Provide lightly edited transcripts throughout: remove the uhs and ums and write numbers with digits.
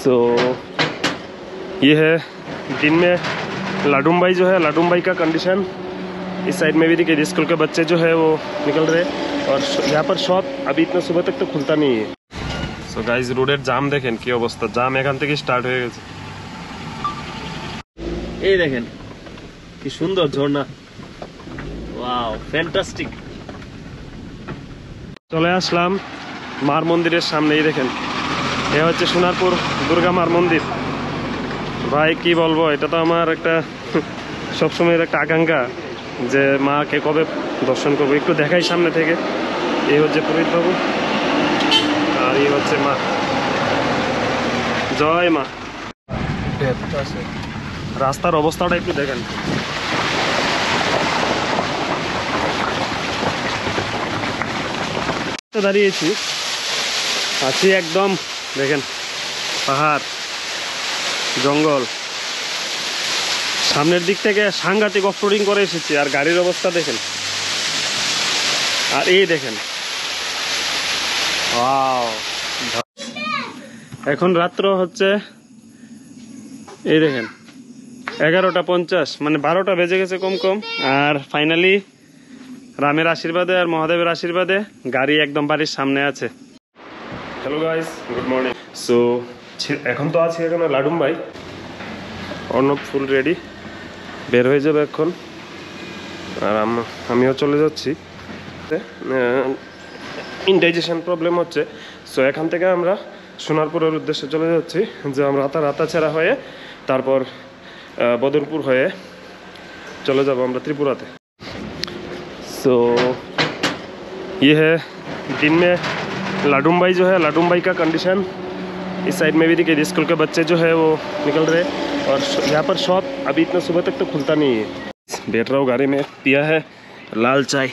सो ये है दिन में लाडुम्बाई जो है, लाडुम्बाई का कंडीशन। इस साइड में भी देखिए स्कूल के बच्चे जो है वो निकल रहे हैं और यहाँ पर शॉप अभी इतना सुबह तक तो खुलता नहीं है। सो गाइज रोडের জাম দেখেন কি অবস্থা, জাম এখান থেকে স্টার্ট হয়ে গেছে। এই দেখেন কি সুন্দর ঝর্ণা, ওয়াও ফ্যান্টাস্টিক। চলে আসলাম মার মন্দিরের সামনেই, দেখেন এ হচ্ছে সোনারপুর দুর্গা মার মন্দির। ভাই কি বলবো, এটা তো আমার একটা সবসময়ের একটা আকাঙ্ক্ষা যে মাকে কবে দর্শন করবো। একটু দেখাই সামনে থেকে, এই হচ্ছে পুরোহিত বাবু আর এই হচ্ছে মা। জয় মা। রাস্তার অবস্থাটা একটু দেখেন, দাঁড়িয়েছি আছি একদম, দেখেন পাহাড় জঙ্গল, সামনের দিক থেকে সাংঘাতিক অফরোডিং করে এসেছি। আর গাড়ির অবস্থা দেখেন, আর এই দেখেন ওয়াও। এখন রাত্র হচ্ছে এই দেখেন 11:50, মানে 12টা বেজে গেছে কম কম। আর ফাইনালি রামের আশীর্বাদে আর মহাদেবের আশীর্বাদে গাড়ি একদম বাড়ির সামনে আছে। Hello guys, good morning. So এখন তো আছি এখানে লাডুম্বাই, অর্ণব ফুল রেডি, বের হয়ে যাবে এখন। আর আমিও চলে যাচ্ছি, ইনডাইজেশন প্রবলেম হচ্ছে। সো এখান থেকে আমরা সোনারপুরের উদ্দেশ্যে চলে যাচ্ছি, যে আমরা রাতাছাড়া হয়ে তারপর বদরপুর হয়ে চলে যাব আমরা त्रिपुराতে। सो ये है दिन में लाडुम्बाई जो है, लाडुम्बाई का कंडीशन। इस साइड में भी देखिए स्कूल के बच्चे जो है वो निकल रहे हैं और यहाँ पर शॉप अभी इतना सुबह तक तो खुलता नहीं है। बैठ रहा हूँ गाड़ी में, पिया है लाल चाय।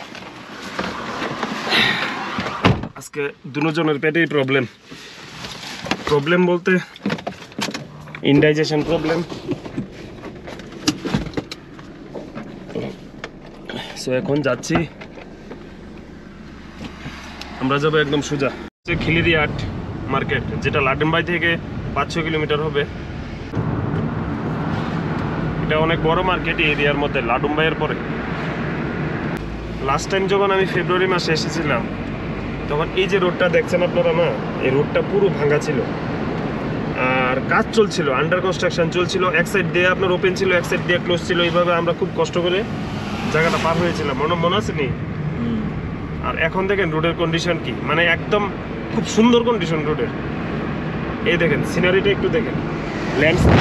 आज के दोनों जनों पेटे प्रॉब्लम बोलते ইনডাইজেশন প্রবলেম। সো এখন যাচ্ছি, আমরা যাবো একদম সোজা খিলিরিয়াট মার্কেট, যেটা লাডুম্বাই থেকে 500 কিলোমিটার হবে। এটা অনেক বড় মার্কেট এই এরিয়ার মধ্যে, লাডুম্বাইয়ের পরে। লাস্ট টাইম যখন আমি ফেব্রুয়ারি মাসে এসেছিলাম তখন এই যে রোডটা দেখছেন আপনারা না, এই রোডটা পুরো ভাঙা ছিল আর কাজ চলছিল, আন্ডার কনস্ট্রাকশন চলছিল। এক সাইড দিয়ে আপনার ওপেন ছিল, এক সাইড দিয়ে ক্লোজ ছিল। এইভাবে আমরা খুব কষ্ট করে জায়গাটা পার হয়েছিলাম, মনে আছে নি? আর এখন দেখেন রোডের কন্ডিশন কি, মানে একদম খুব সুন্দর কন্ডিশন রোডের। এই দেখেন সিনারিটা একটু দেখেন, ল্যান্ডস্কেপ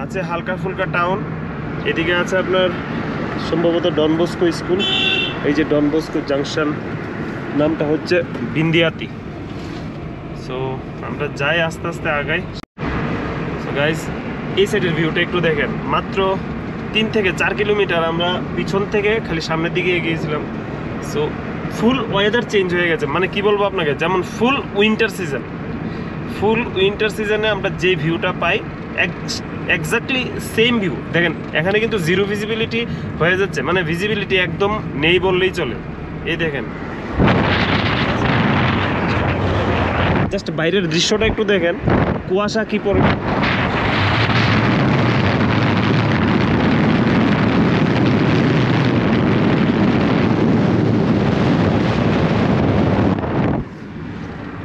আছে, হালকা ফুলকা টাউন। এদিকে আছে আপনার সম্ভবত ডন বস্কো স্কুল, এই যে ডন বস্কো জাংশন, নামটা হচ্ছে বিন্দিয়াতি। সো আমরা যাই আস্তে আস্তে আগাই। সো গাইস এই সাইডের ভিউটা একটু দেখেন, মাত্র 3 থেকে 4 কিলোমিটার আমরা পিছন থেকে খালি সামনের দিকে এগিয়েছিলাম। সো ফুল ওয়েদার চেঞ্জ হয়ে গেছে, মানে কি বলবো আপনাকে, যেমন ফুল উইন্টার সিজনে আমরা যে ভিউটা পাই এক্স্যাক্টলি সেম ভিউ দেখেন। এখানে কিন্তু জিরো ভিজিবিলিটি হয়ে যাচ্ছে, মানে ভিজিবিলিটি একদম নেই বললেই চলে। এই দেখেন জাস্ট বাইরের দৃশ্যটা একটু দেখেন, কুয়াশা কি পড়ে।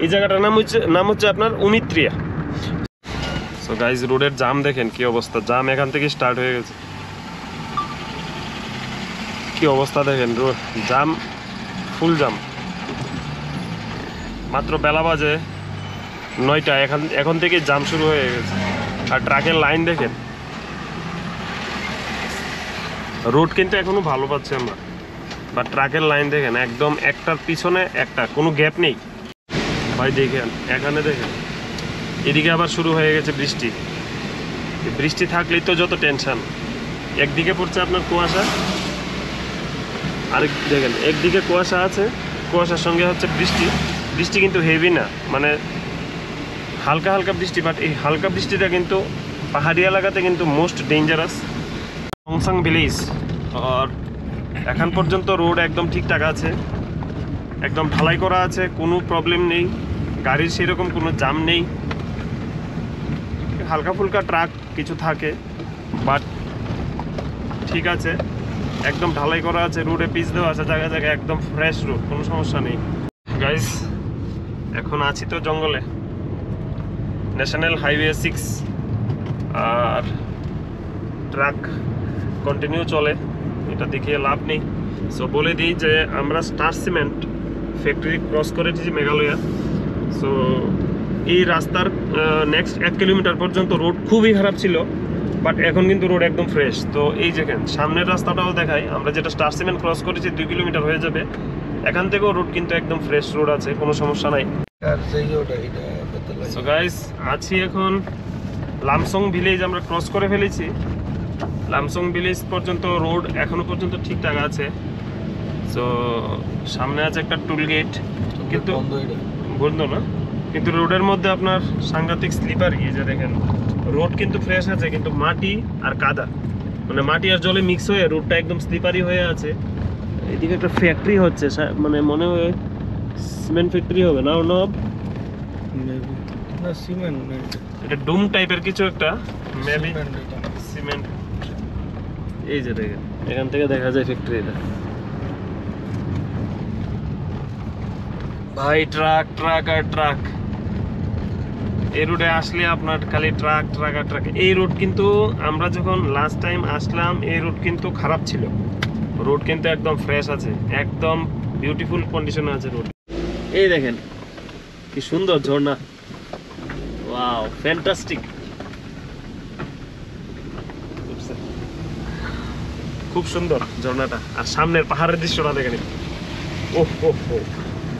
এই জায়গাটার নাম হচ্ছে আপনার উমিত্রিয়া। সো গাইজ রোডের জাম দেখেন কি অবস্থা, জাম এখান থেকে স্টার্ট হয়ে গেছে। কি অবস্থা দেখেন, রোড জাম, ফুল জাম। মাত্র বেলা বাজে 9টা, এখন থেকে জাম শুরু হয়ে গেছে। আর ট্রাকের লাইন দেখেন, রোড কিন্তু এখনো ভালো পাচ্ছি আমরা, বাট ট্রাকের লাইন দেখেন একদম একটার পিছনে একটা, কোনো গ্যাপ নেই ভাই। দেখেন এখানে দেখেন, এদিকে আবার শুরু হয়ে গেছে বৃষ্টি। বৃষ্টি থাকলেই তো যত টেনশন। একদিকে পড়ছে আপনার কুয়াশা, আরেক দেখেন একদিকে কুয়াশা আছে, কুয়াশার সঙ্গে হচ্ছে বৃষ্টি। বৃষ্টি কিন্তু হেভি না, মানে হালকা হালকা বৃষ্টি, বাট এই হালকা বৃষ্টিটা কিন্তু পাহাড়ি এলাকাতে কিন্তু মোস্ট ডেঞ্জারাস। টংসাং ভিলেজ, আর এখন পর্যন্ত রোড একদম ঠিকঠাক আছে। একদম ঢালাই করা আছে, কোনো প্রবলেম নেই, গাড়ির সেরকম কোনো জাম নেই। হালকা ফুলকা ট্রাক কিছু থাকে, বাট ঠিক আছে, একদম ঢালাই করা আছে, রোডে পিচ দেওয়া আছে জায়গায় জায়গায়, একদম ফ্রেশ রোড, কোনো সমস্যা নেই। গাইস এখন আছি তো জঙ্গলে, ন্যাশনাল হাইওয়ে 6, আর ট্রাক কন্টিনিউ চলে, এটা দেখিয়ে লাভ নেই। সো বলে দিই যে আমরা স্টার সিমেন্ট ফ্যাক্টরি ক্রস করেছি মেঘালয়া। সো এই রাস্তার নেক্সট 1 কিলোমিটার পর্যন্ত রোড খুবই খারাপ ছিল, বাট এখন কিন্তু রোড একদম ফ্রেশ। তো এই যেখানে সামনের রাস্তাটাও দেখাই, আমরা যেটা স্টার সিমেন্ট ক্রস করেছি 2 কিলোমিটার হয়ে যাবে, এখান থেকেও রোড কিন্তু একদম ফ্রেশ রোড আছে, কোনো সমস্যা নাই। সো গাইস আছি এখন লামসং ভিলেজ, আমরা ক্রস করে ফেলেছি। লামসং ভিলেজ পর্যন্ত রোড এখনো পর্যন্ত ঠিকঠাক আছে। সো সামনে আছে একটা টুল গেট, কিন্তু বন্ধ না, কিন্তু রোডের মধ্যে আপনার সাংঘাতিক স্লিপার গিয়েছে। দেখেন রোড কিন্তু ফ্রেশ আছে, কিন্তু মাটি আর কাদা, মানে মাটি আর জলে মিক্স হয়ে রোডটা একদম স্লিপারি হয়ে আছে। এদিকে একটা ফ্যাক্টরি হচ্ছে, মানে মনে হয় সিমেন্ট ফ্যাক্টরি হবে না, না সিমেন্ট, এটা ডুম টাইপের কিছু একটা, মেবি সিমেন্ট। এই যে দেখেন এখান থেকে দেখা যায় ফ্যাক্টরিটা। ভাই ট্রাক ট্রাক আর ট্রাক, এই রোডে আসলে আপনার খালি ট্রাক ট্রাক আর ট্রাক। এই রোড কিন্তু আমরা যখন লাস্ট টাইম আসলাম, এই রোড কিন্তু খারাপ ছিল, রোড কিন্তু একদম ফ্রেশ আছে, একদম বিউটিফুল কন্ডিশনে আছে রোড। এই দেখেন কি সুন্দর ঝর্ণা, ওয়াও ফ্যান্টাস্টিক, খুব সুন্দর ঝর্ণাটা, আর সামনের পাহাড়ের দৃশ্যটা দেখেন, ওহ ওহ ওহ,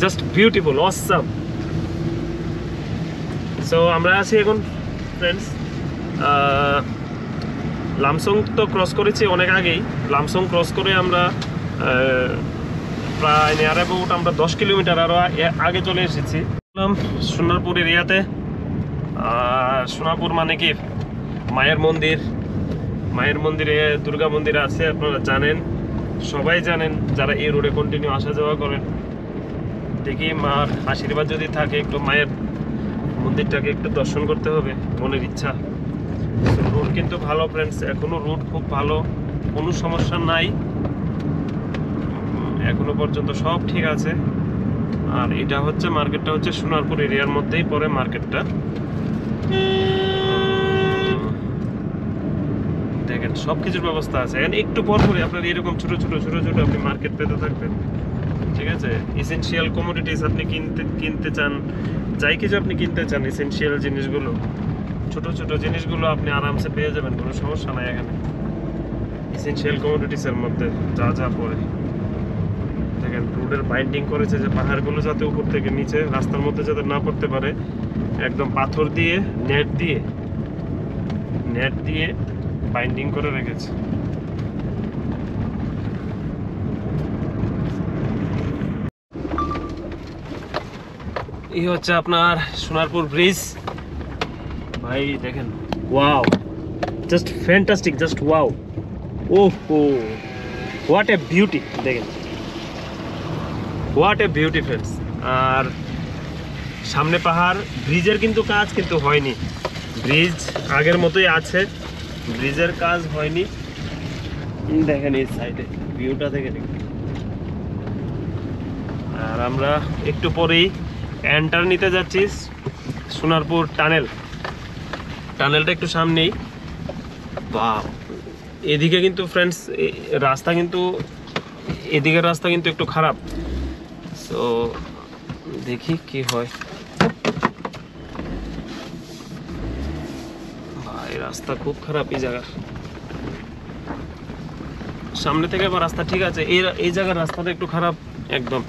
জাস্ট বিউটিফুল, অসাম। সো আমরা আছি এখন ফ্রেন্ডস, লামসং তো ক্রস করেছি অনেক আগেই। লামসং ক্রস করে আমরা প্রায় নিয়ার অ্যাবাউট আমরা 10 কিলোমিটার আরও আগে চলে এসেছি সোনারপুর এরিয়াতে। আর সোনারপুর মানে কি মায়ের মন্দির, মায়ের মন্দিরে দুর্গা মন্দির আছে, আপনারা জানেন, সবাই জানেন যারা এই রোডে কন্টিনিউ আসা যাওয়া করেন। দেখি মার আশীর্বাদ যদি থাকে, একটু মায়ের মন্দিরটাকে একটু দর্শন করতে হবে, মনের ইচ্ছা। রোড কিন্তু ভালো ফ্রেন্ডস, এখনো রোড খুব ভালো, কোনো সমস্যা নাই, এখনো পর্যন্ত সব ঠিক আছে। আর এটা হচ্ছে মার্কেটটা হচ্ছে সোনারপুর এরিয়ার মধ্যেই পড়ে মার্কেটটা। দেখেন সব কিছুর ব্যবস্থা আছে, একটু পর পরে আপনার এরকম ছোট ছোট ছোট ছোট আপনি মার্কেট পেতে থাকবেন, ঠিক আছে। এসেনশিয়াল কমোডিটিস আপনি কিনতে চান, যাই কিছু আপনি কিনতে চান, এসেনশিয়াল জিনিসগুলো, ছোট ছোট জিনিসগুলো আপনি আরামসে পেয়ে যাবেন, কোনো সমস্যা নাই এখানে। এসেনশিয়াল কমোডিটিসের মধ্যে যা যা পড়ে, দেখেন রোডের বাইন্ডিং করেছে যে পাহাড়গুলো যাতে উপর থেকে নিচে রাস্তার মধ্যে যাতে না পড়তে পারে, একদম পাথর দিয়ে নেট দিয়ে বাইন্ডিং করে রেখেছে। এই হচ্ছে আপনার সোনারপুর ব্রিজ। ভাই দেখেন, wow, just fantastic, just wow, ওহো হোয়াট এ বিউটি, দেখেন হোয়াট এ বিউটি ফ্রেন্ডস। আর সামনে পাহাড়, ব্রিজের কিন্তু কাজ কিন্তু হয়নি, ব্রিজ আগের মতোই আছে, ব্রিজের কাজ হয়নি। দেখেন এই সাইডে ভিউটা দেখেন। আর আমরা একটু পরেই এন্টার নিতে যাচ্ছি সোনারপুর টানেলটা একটু সামনেই। বা এদিকে কিন্তু ফ্রেন্ডস রাস্তা কিন্তু, এদিকের রাস্তা কিন্তু একটু খারাপ, সো দেখি কি হয়। ভাই রাস্তা খুব খারাপ এই জায়গার, সামনে থেকে আবার রাস্তা ঠিক আছে, এই জায়গার রাস্তাটা একটু খারাপ একদম।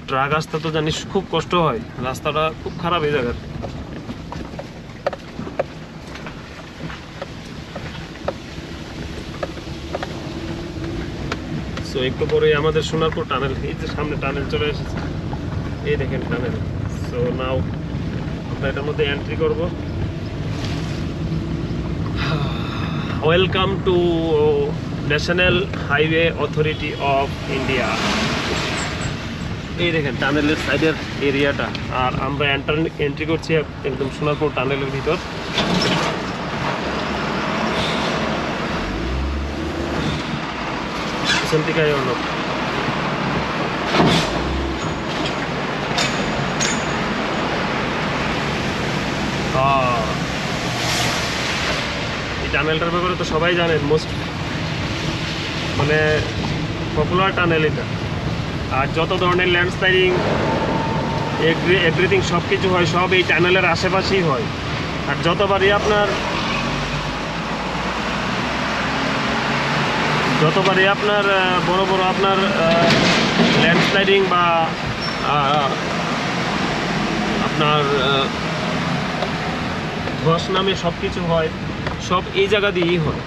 ট্রাক রাস্তা তো জানিস খুব কষ্ট হয়, রাস্তাটা খুব খারাপ এই জায়গার। সো একটু পরে আমাদের সোনারপুর টানেল, এই যে সামনে টানেল চলে এসেছে, এই দেখেন টানেল। সো নাও আমরা এটার মধ্যে এন্ট্রি করব। Welcome to national highway authority of India. এই দেখেন টানেলের সাইডের এরিয়াটা, আর আমরা এন্ট্রি করছি একদম সোনারপুর টানেলের ভিতর। পিছন থেকে হলো এই টানেলটার ব্যাপারে তো সবাই জানেন, মোস্ট মানে পপুলার টানেল এটা। আর যত ধরনের ল্যান্ডস্লাইডিং এভরিথিং সব কিছু হয় সব এই টানেলের আশেপাশেই হয়। আর যতবারই আপনার বড় বড় আপনার ল্যান্ডস্লাইডিং বা আপনার ধস নামে সব কিছু হয়, সব এই জায়গা দিয়েই হয়।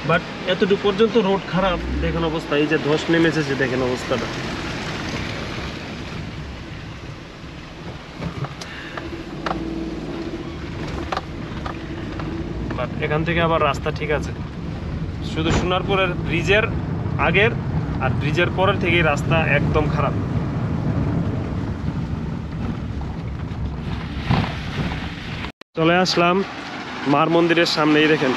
বাট এতটুকু পর্যন্ত রোড খারাপ, দেখেন অবস্থা, এই যে ধস নেমেছে যে দেখেন অবস্থাটা। বাট এখান থেকে আবার রাস্তা ঠিক আছে, শুধু সোনারপুরের ব্রিজের আগের আর ব্রিজের পরের থেকে রাস্তা একদম খারাপ। চলে আসলাম মার মন্দিরের সামনেই, দেখেন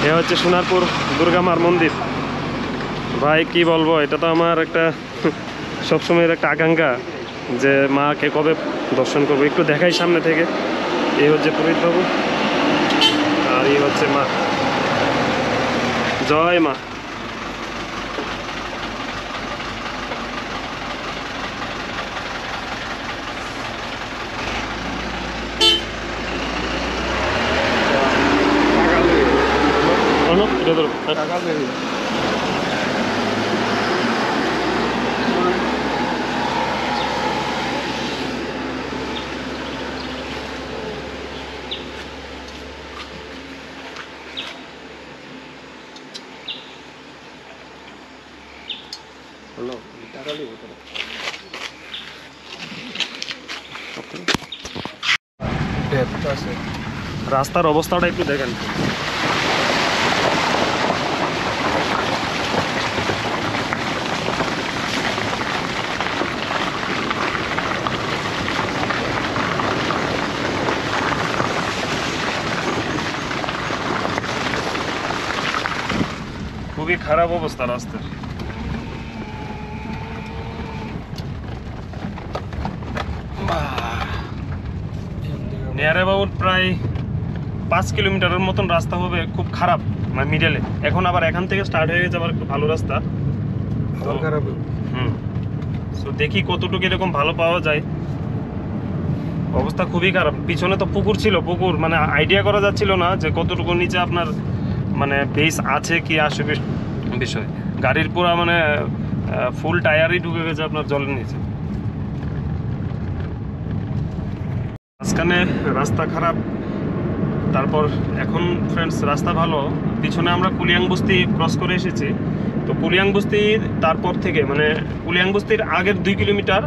এ হচ্ছে সোনারপুর দুর্গা মার মন্দির। ভাই কি বলবো, এটা তো আমার একটা সবসময়ের একটা আকাঙ্ক্ষা যে মাকে কবে দর্শন করবো। একটু দেখাই সামনে থেকে। এই হচ্ছে পুরোহিত বাবু আর এই হচ্ছে মা। জয় মা। এটা ধরো। রাস্তার অবস্থাটা একটু দেখেন। খুবই খারাপ অবস্থা রাস্তার। নেয়ারে বাবুর প্রায় 5 কিলোমিটারের মতন রাস্তা হবে, খুব খারাপ মানে মিডলে। এখন আবার এখান থেকে স্টার্ট হয়ে গেছে আবার একটু ভালো রাস্তা। সো দেখি কতটুকু এরকম ভালো পাওয়া যায়। অবস্থা খুবই খারাপ। পিছনে তো পুকুর ছিল, পুকুর মানে আইডিয়া করা যাচ্ছিল না যে কতটুকু নিচে আপনার মানে বেস আছে কি আসবে বিষয়। গাড়ির পুরা মানে ফুল টায়ারই ঢুকে গেছে আপনার জলের নিচে। মাঝখানে রাস্তা খারাপ, তারপর এখন ফ্রেন্ডস রাস্তা ভালো। পিছনে আমরা কুলিয়াং বস্তি ক্রস করে এসেছি। তো কুলিয়াং বস্তির তারপর থেকে মানে কুলিয়াং বস্তির আগের 2 কিলোমিটার,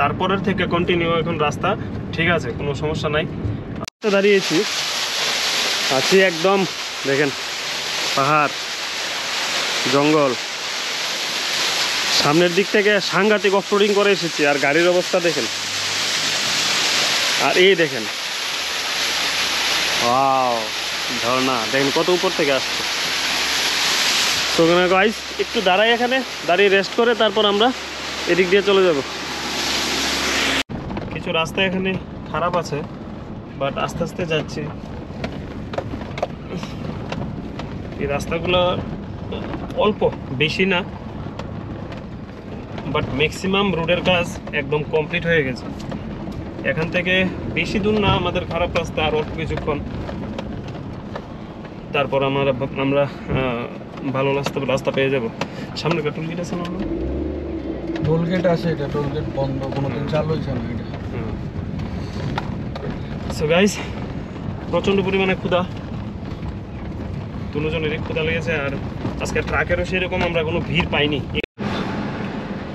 তারপরের থেকে কন্টিনিউ এখন রাস্তা ঠিক আছে, কোনো সমস্যা নাই। দাঁড়িয়েছি আছি একদম, দেখেন পাহাড় জঙ্গল, সামনের দিক থেকে সাংঘাতিক অফরোডিং করে এসেছি। আর গাড়ির অবস্থা দেখেন, আর এই দেখেন ওয়াও ঝর্ণা দেখেন কত উপর থেকে আসছে। তো গাইস একটু দাঁড়াই, এখানে দাঁড়িয়ে রেস্ট করে তারপর আমরা এদিক দিয়ে চলে যাব। কিছু রাস্তা এখানে খারাপ আছে, বাট আস্তে আস্তে যাচ্ছি। এই রাস্তাগুলো অল্প বেশি না, বাট ম্যাক্সিমাম রোডের কাজ একদম কমপ্লিট হয়ে গেছে। এখান থেকে বেশি দূর না আমাদের খারাপ রাস্তা, আর অল্প কিছুক্ষণ তারপর আমরা ভালো রাস্তা পেয়ে যাব। সামনে একটা টোলগেট আছে না? টোলগেট আছে, এটা টোলগেট বন্ধ, কোনোদিন চালু হয়েছে না এটা। সো গাইস প্রচণ্ড পরিমাণে ক্ষুধা, দুজনেরই ক্ষুধা লেগেছে। আর আজকে ট্রাকেরও সেরকম আমরা কোনো ভিড় পাইনি।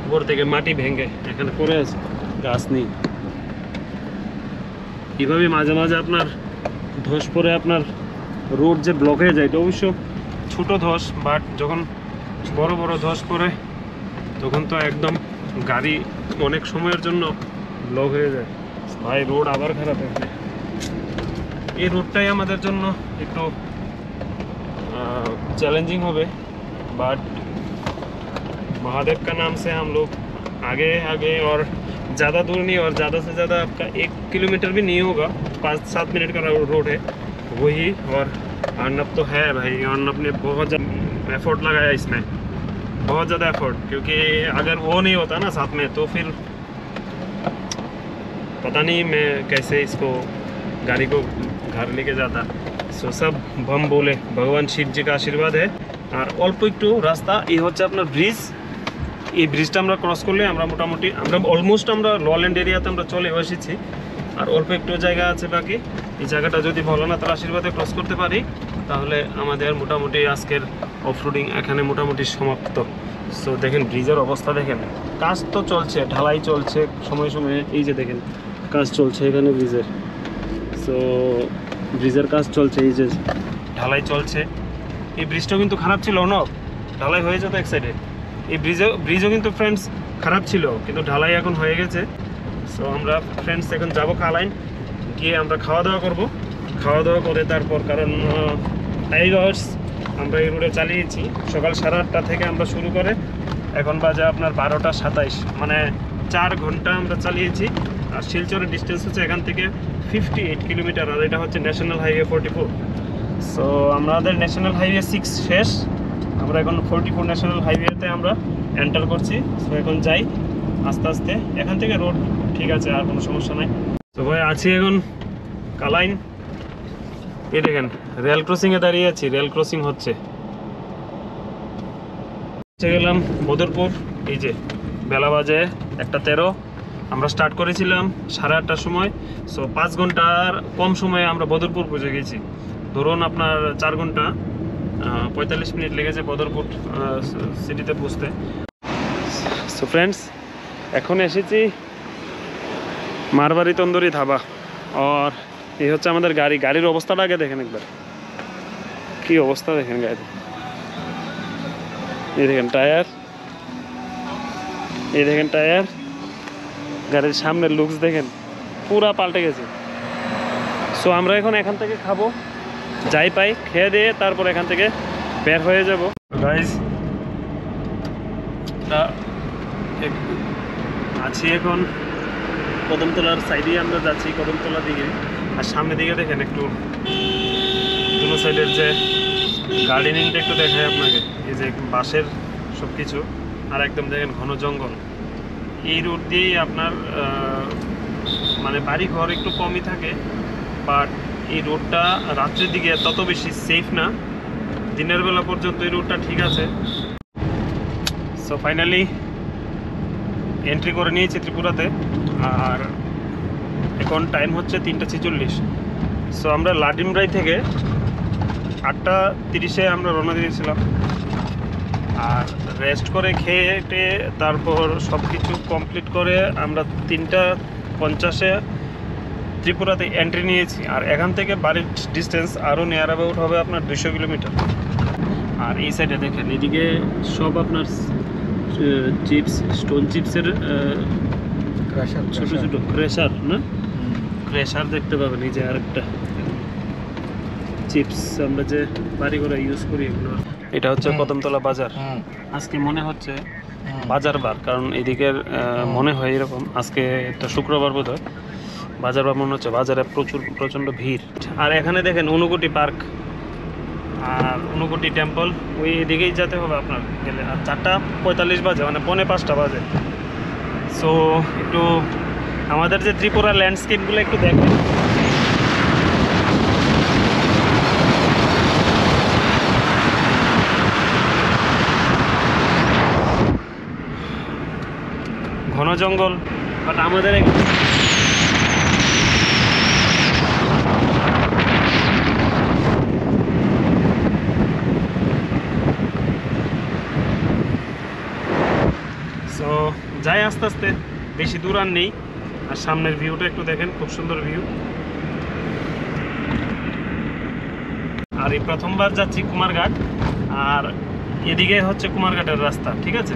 উপর থেকে মাটি ভেঙে এখানে পড়ে আছে, গাছ নেই। এভাবে মাঝে মাঝে আপনার ধস পড়ে আপনার রোড যে ব্লক হয়ে যায়। এটা অবশ্য ছোট ধস, বাট যখন বড় বড় ধস পড়ে তখন তো একদম গাড়ি অনেক সময়ের জন্য ব্লক হয়ে যায়। ভাই রোড আবার খারাপ এখানে। এই রোডটাই আমাদের জন্য একটু चैलेंजिंग হবে, बट महादेव का नाम से हम लोग आगे आगे और ज़्यादा दूर नहीं, और ज़्यादा से ज़्यादा आपका 1 किलोमीटर भी नहीं होगा, 5-7 मिनट का रोड है वही। और अर्नब तो है भाई, अर्नब ने बहुत ज़्यादा एफर्ट लगाया इसमें, बहुत ज़्यादा एफर्ट, क्योंकि अगर वो नहीं होता ना साथ में तो फिर पता नहीं मैं कैसे इसको गाड़ी को घर लेके जाता। सो सब बम बोले, भगवान शिव जी का आशीर्वाद है। और अल्प एकटू रास्ता ये होच्छे आपनार ब्रिज, এই ব্রিজটা আমরা ক্রস করলে আমরা মোটামুটি আমরা অলমোস্ট আমরা লল্যান্ড এরিয়াতে আমরা চলে এসেছি। আর অল্প একটু জায়গা আছে বাকি, এই জায়গাটা যদি ভোলানাথের আশীর্বাদে ক্রস করতে পারি তাহলে আমাদের মোটামুটি আজকের অফরোডিং এখানে মোটামুটি সমাপ্ত। সো দেখেন ব্রিজের অবস্থা দেখেন, কাজ তো চলছে, ঢালাই চলছে সময় সময়ে, এই যে দেখেন কাজ চলছে এখানে ব্রিজের। সো ব্রিজের কাজ চলছে, এই যে ঢালাই চলছে। এই ব্রিজটাও কিন্তু খারাপ ছিল না, ঢালাই হয়ে যেত এক সাইডে। এই ব্রিজও কিন্তু ফ্রেন্ডস খারাপ ছিল, কিন্তু ঢালাই এখন হয়ে গেছে। সো আমরা ফ্রেন্ডস এখন যাবো কালাইন, গিয়ে আমরা খাওয়া দাওয়া করবো। খাওয়া দাওয়া করে তারপর, কারণ 5 আওয়ার্স আমরা এই রোডে চালিয়েছি, সকাল 8:30 থেকে আমরা শুরু করে এখন বাজে আপনার 12:27, মানে 4 ঘন্টা আমরা চালিয়েছি। আর শিলচরের ডিস্টেন্স হচ্ছে এখান থেকে 58 কিলোমিটার, আর এটা হচ্ছে ন্যাশনাল হাইওয়ে 44। সো আমাদের ন্যাশনাল হাইওয়ে 6 শেষ, আমরা এখন 44 ন্যাশনাল হাইওয়েতে আমরা এন্টার করছি। সো এখন যাই আস্তে আস্তে, এখান থেকে রোড ঠিক আছে, আর কোনো সমস্যা নাই। তো ভাই আছি এখন কালাইন, এই দেখেন রেল ক্রসিংয়ে দাঁড়িয়ে আছি, রেল ক্রসিং হচ্ছে। গেলাম বদরপুর, এই যে বেলা বাজে 1:13, আমরা স্টার্ট করেছিলাম 8:30টার সময়। সো 5 ঘন্টার কম সময়ে আমরা বদরপুর পৌঁছে গেছি। ধরুন আপনার 4 ঘন্টা 45 মিনিট লেগেছে বদরপুর সিটিতে পৌঁছতে। সো ফ্রেন্ডস এখন এসেছি মারবাড়ি তন্দুরি ধাবা, আর এই হচ্ছে আমাদের গাড়ি। গাড়ির অবস্থাটা আগে দেখেন একবার, কি অবস্থা দেখেন গাড়ি। এই দেখেন টায়ার, এই দেখেন টায়ার, গাড়ির সামনের লুকস দেখেন পুরা পাল্টে গেছে। সো আমরা এখন এখান থেকে খাবো, যাই পাই খেয়ে দিয়ে তারপর এখান থেকে বের হয়ে যাব। গাইস আছি এখন কদমতলার সাইডে, আমরা যাচ্ছি কদমতলার দিকে। আর সামনের দিকে দেখেন একটু দুটো সাইডের যে গার্ডেনিংটা একটু দেখায় আপনাকে, এই যে বাঁশের সব কিছু, আর একদম দেখেন ঘন জঙ্গল। এই রোড দিয়েই আপনার মানে বাড়ি ঘর একটু কমই থাকে, বাট এই রোডটা রাত্রের দিকে তত বেশি সেফ না, দিনের বেলা পর্যন্ত এই রোডটা ঠিক আছে। সো ফাইনালি এন্ট্রি করে নিয়েছি ত্রিপুরাতে, আর এখন টাইম হচ্ছে 3:46। সো আমরা লাডিমরাই থেকে 8:30-এ আমরা রওনা দিয়েছিলাম, আর রেস্ট করে খেয়ে টেয়ে তারপর সব কিছু কমপ্লিট করে আমরা 3:50-এ ত্রিপুরাতে এন্ট্রি নিয়েছি। আর এখান থেকে বাড়ির ডিস্টেন্স আরও নিয়ার অ্যাবাউট হবে আপনার 200 কিলোমিটার। আর এই সাইডে দেখেন এদিকে সব আপনার চিপস, স্টোন চিপসের ছোটো ছোটো ক্রেশার, না ক্রেশার দেখতে পাবেন। এই যে আরেকটা চিপস আমরা যে বাড়ি করে ইউজ করি এগুলো। এটা হচ্ছে কদমতলা বাজার। আজকে মনে হচ্ছে বাজার বার, কারণ এদিকের মনে হয় এরকম, আজকে একটা শুক্রবার বোধ হয়, বাজার বার মনে হচ্ছে। বাজারে প্রচণ্ড ভিড়। আর এখানে দেখেন অনুকুটি পার্ক আর অনুকুটি টেম্পল, ওই এদিকেই যেতে হবে আপনার গেলে। আর 4:45 বাজে, মানে 4:45 বাজে। সো একটু আমাদের যে ত্রিপুরা ল্যান্ডস্কেপগুলো একটু দেখেন। ঘন জঙ্গল, বাট আমাদের সো যাই আস্তে আস্তে, বেশি দূর আর নেই। আর সামনের ভিউটা একটু দেখেন, খুব সুন্দর ভিউ। আর এই প্রথমবার যাচ্ছি কুমারঘাট, আর এদিকে হচ্ছে কুমারঘাটের রাস্তা, ঠিক আছে।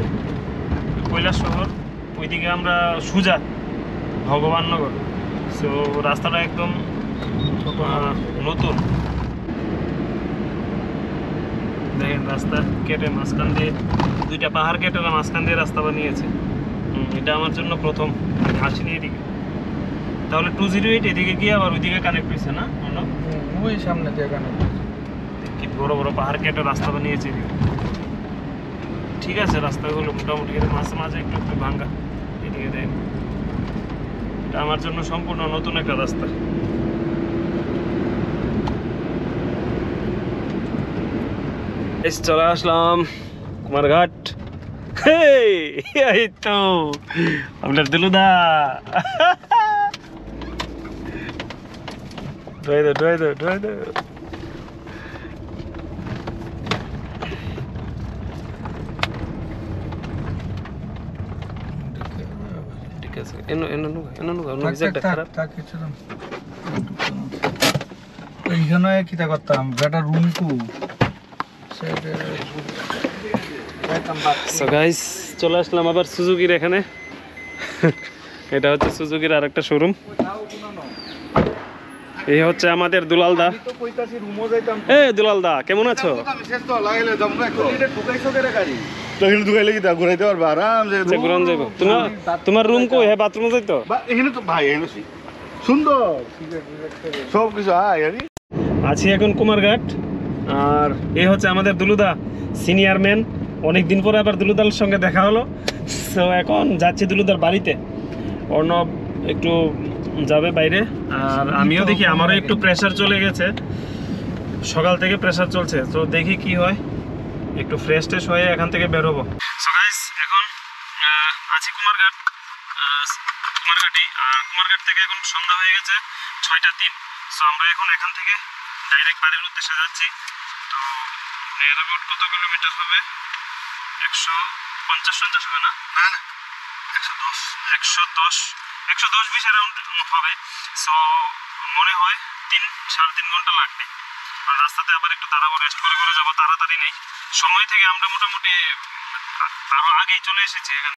কৈলাস শহর ওইদিকে আমরা সুজা ভগবাননগর। সো রাস্তাটা একদম নতুন, দেখেন রাস্তা কেটে মাঝখান দিয়ে, দুইটা পাহাড় কেটে মাঝখান দিয়ে রাস্তা বানিয়েছে। এটা আমার জন্য প্রথম, আসিনি এদিকে। তাহলে 208 এদিকে গিয়ে আবার ওইদিকে কানেক্ট হয়েছে না? ওই সামনে দিয়ে কানেক্ট। কি বড় বড় পাহাড় কেটে রাস্তা বানিয়েছে এদিকে। ঠিক আছে, রাস্তাগুলো মোটামুটি, মাঝে মাঝে একটু একটু ভাঙ্গা। এদিকে দেখেন, এটা আমার জন্য সম্পূর্ণ নতুন একটা রাস্তা। চলে আসলাম কুমারঘাট। এই তো আপনার দিলুদা। ঢুয়ে দে ঢুয়ে দে ঢুয়ে দে। ঠিক আছে, এনো এনো নুগা এনো নুগা নো এক্সাক্টটা খারাপ। থাক কিছু না। এইখানে কিটা করতাম বেটা রুম কু সো গাইস, চলে আসলাম আবার সুজুকির এখানে। এটা হচ্ছে সুজুকির আরেকটা শোরুম। এই হচ্ছে আমাদের দুলালদা। এ দুলালদা, কেমন আছো? তোমার রুম কই? হ্যাঁ, বাথরুমে যাইতো। সুন্দর সব কিছু আছি এখন কুমারঘাট। আর এই হচ্ছে আমাদের দুলুদা, সিনিয়র ম্যান। অনেকদিন পরে আবার দুলুদার সঙ্গে দেখা হলো। সো এখন যাচ্ছি দুলুদার বাড়িতে। অর্ণব একটু যাবে বাইরে, আর আমিও দেখি, আমারও একটু প্রেশার চলে গেছে, সকাল থেকে প্রেশার চলছে। তো দেখি কি হয়, একটু ফ্রেশ ট্রেশ হয়ে এখান থেকে বেরোবো। সো গাইস, এখন আছি কুমারঘাট, কুমারঘাট থেকে এখন সন্ধ্যা হয়ে গেছে 6টা 3। সো আমরা এখন এখান থেকে ডাইরেক্ট বাড়ির উদ্দেশ্যে যাচ্ছি। তো নিয়ার অ্যাবাউট কত কিলোমিটার হবে? 150 হবে না? 110-120 অ্যারাউন্ড হবে। সো মনে হয় 3-3.5 ঘন্টা লাগবে। আর রাস্তাতে আবার একটু দাঁড়াবো, রেস্ট করে করে যাবো, তাড়াতাড়ি নেই। সময় থেকে আমরা মোটামুটি আরও আগেই চলে এসেছি এখানে।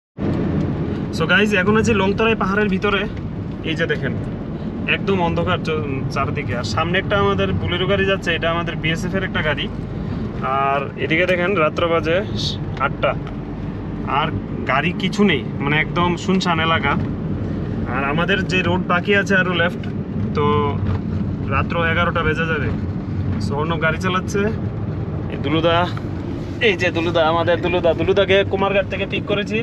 সো গাইজ, এখন আছি লংতরাই পাহাড়ের ভিতরে। এই যে দেখেন, একদম অন্ধকার চারদিকে। আর সামনে একটা আমাদের বুলেরো গাড়ি যাচ্ছে, এটা আমাদের বিএসএফ এর একটা গাড়ি। আর এদিকে দেখেন রাত্র বাজে 8টা, আর গাড়ি কিছু নেই, মানে একদম শুনশান এলাকা। আর আমাদের যে রোড বাকি আছে আরও লেফট, তো রাত্র 11টা বেজে যাবে। স্বর্ণ গাড়ি চালাচ্ছে এই দুলুদা। এই যে দুলুদা, আমাদের দুলুদাকে কুমারঘাট থেকে পিক করেছি।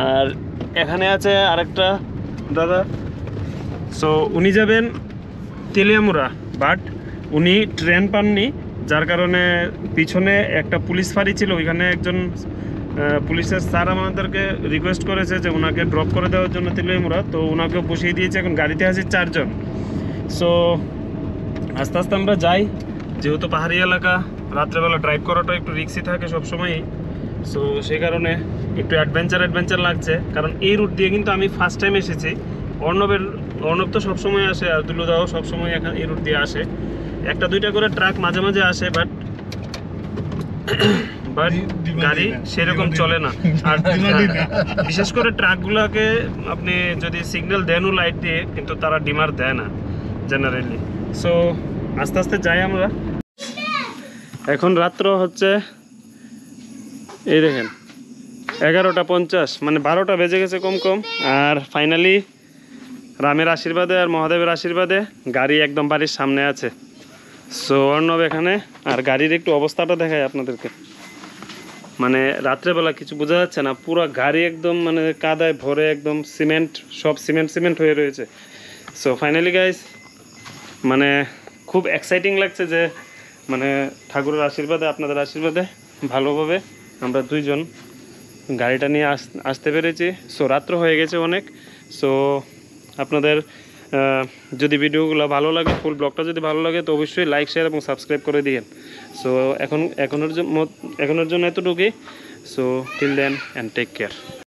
আর এখানে আছে আরেকটা দাদা। সো উনি যাবেন তেলিয়ামুড়া, বাট উনি ট্রেন পাননি, যার কারণে পিছনে একটা পুলিশ ফাঁড়ি ছিল, ওইখানে একজন পুলিশের স্যার আমাদেরকে রিকোয়েস্ট করেছে যে ওনাকে ড্রপ করে দেওয়ার জন্য তেলিয়ামুড়া। তো ওনাকে বসিয়ে দিয়েছে, এখন গাড়িতে আছে 4 জন। সো আস্তে আস্তে আমরা যাই, যেহেতু পাহাড়ি এলাকা, রাত্রেবেলা ড্রাইভ করাটা একটু রিস্কি থাকে সবসময়ই। সো সেই কারণে একটু অ্যাডভেঞ্চার লাগছে, কারণ এই রুট দিয়ে কিন্তু আমি ফার্স্ট টাইম এসেছি। অর্ণব তো সবসময় আসে, আর দুলুদাও সবসময় এখানে এই রুট দিয়ে আসে। 1-2টা করে ট্রাক মাঝে মাঝে আসে, বাট গাড়ি সেরকম চলে না। আর বিশেষ করে ট্রাকগুলোকে আপনি যদি সিগন্যাল দেনও লাইট দিয়ে, কিন্তু তারা ডিমার দেয় না জেনারেলি। সো আস্তে আস্তে যাই আমরা। এখন রাত্র হচ্ছে, এই দেখেন 11:50, মানে 12টা বেজে গেছে কম। আর ফাইনালি রামের আশীর্বাদে আর মহাদেবের আশীর্বাদে গাড়ি একদম বাড়ির সামনে আছে। সো অর্ণব এখানে, আর গাড়ির একটু অবস্থাটা দেখায় আপনাদেরকে। মানে রাত্রেবেলা কিছু বোঝা যাচ্ছে না, পুরো গাড়ি একদম মানে কাদায় ভরে, একদম সিমেন্ট, সব সিমেন্ট হয়ে রয়েছে। সো ফাইনালি গাইস, মানে খুব এক্সাইটিং লাগছে যে মানে ঠাকুরের আশীর্বাদে, আপনাদের আশীর্বাদে ভালোভাবে আমরা 2 জন গাড়িটা নিয়ে আসতে পেরেছি। সো রাত্র হয়ে গেছে অনেক। সো আপনাদের যদি ভিডিওগুলো ভালো লাগে, ফুল ব্লগটা যদি ভালো লাগে, তো অবশ্যই লাইক, শেয়ার এবং সাবস্ক্রাইব করে দিয়েন। সো এখনের জন্য এতটুকুই। So till then and take care.